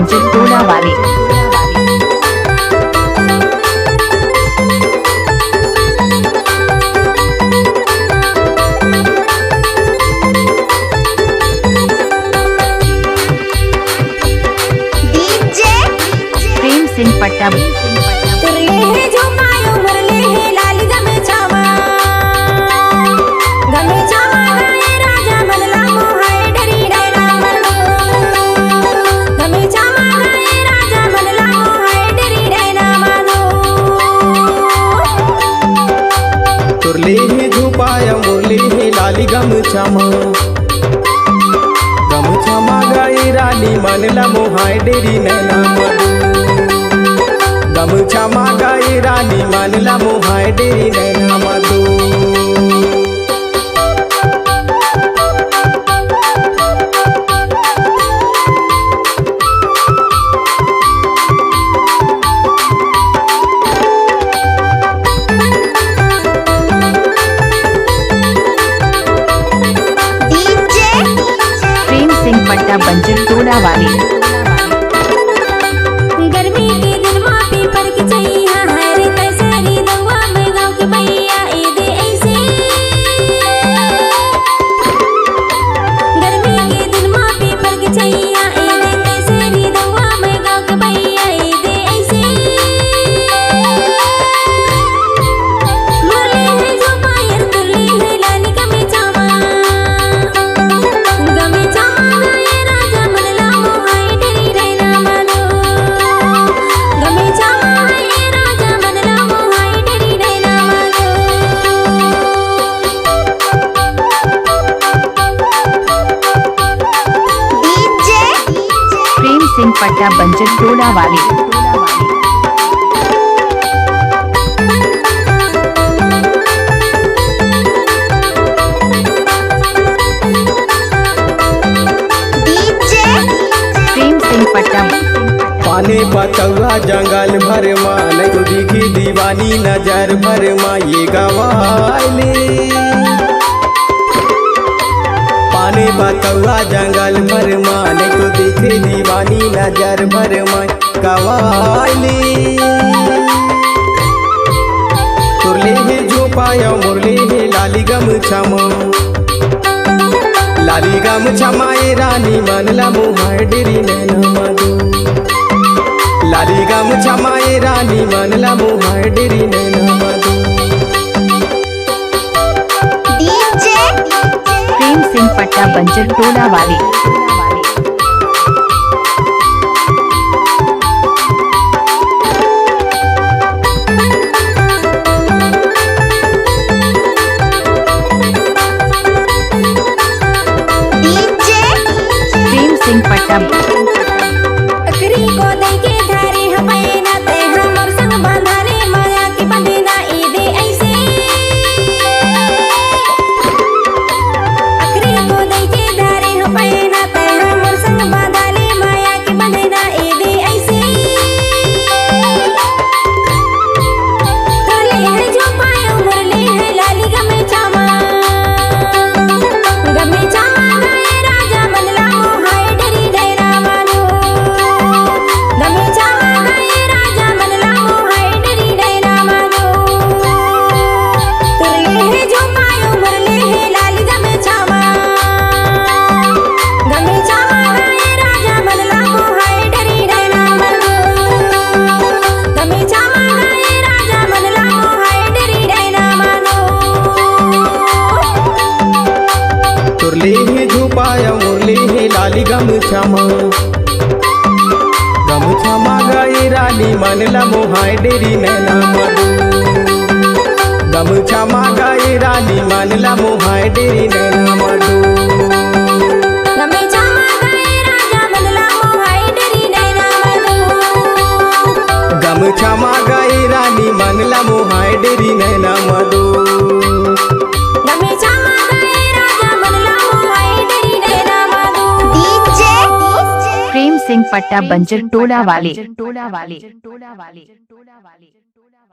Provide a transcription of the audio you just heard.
बंजर टोला वाले। प्रेम सिंह पट्टा। तुरले है झुपाया मुरली है लाली गमछामा गमछामा गाई रानी मनला मोहाय डेरी नैना मधु गमछामा गाई रानी मनला मोहाय डेरी नैना मधु। पट्टा बंजर टोला वाले। गर्मी के दिन माँ पीपर की चैया है रे तैसेरी दवा में गाँव के भैया ए दे ऐसे। गर्मी के दिन माँ पीपर की चैया ए दे तैसेरी दवा में गाँव के भैया ए दे ऐसे। मुरली है जो पायल तुरली है लाली गमछामा सिंह पट्टा बंजर टोला वाले। प्रेम सिंह पट्टा। पाने पतवा जंगल भर मान तो दिखी दीवानी नजर भर मा ये गवाले पाने बतवा जंगल भर मान तो दिखे दीवानी नजर भर मा गवाले तुरले है जो पाया मुरली है लाली गमछामा लाली गमछामा ए रानी मनला मोहाय डेरी नैना मधु लाली गमछामा ए रानी मनला मोहाय डेरी नैना मधु। प्रेम सिंह पट्टा बंजर टोला वाले। प्रेम सिंह पट्टा। अकरी को दे के धारे हमें ना ते हमर संग बांधारे माया की बंधना ए दे ऐसे। अकरी को दे के धारे हमें ना ते हमर संग बांधाले माया की बंधना ए दे ऐसे। तुरले है जो पाया मुरली है लाली गमछामा गमछामा गाए राजा मनला मोहाय डेरी नैना मधु गमछामा गाए राजा मनला मोहाय डेरी नैना मधु। तुरले है जो पायो मुरली है लाली गमछामा गमछामा गाए राजा मनला मोहाय डेरी नैना मधु गमछामा गाए राजा मनला मोहाय डेरी नैना मधु। तुरले है झुपाया मुरली है लाली गमछामा गमछामा गाई रानी मनला मोहाय डेरी नैना मधु गमछामा गाई रानी मनला मोहाय डेरी नैना मधु। गमछामा गाए राजा मनला मोहाय डेरी नैना मधु गमछामा गाई रानी मनला मोहाय डेरी नैना मधु। गमछामा गाए राजा मनला मोहाय डेरी नैना मधु। प्रेम सिंह पट्टा बंजर टोला वाले।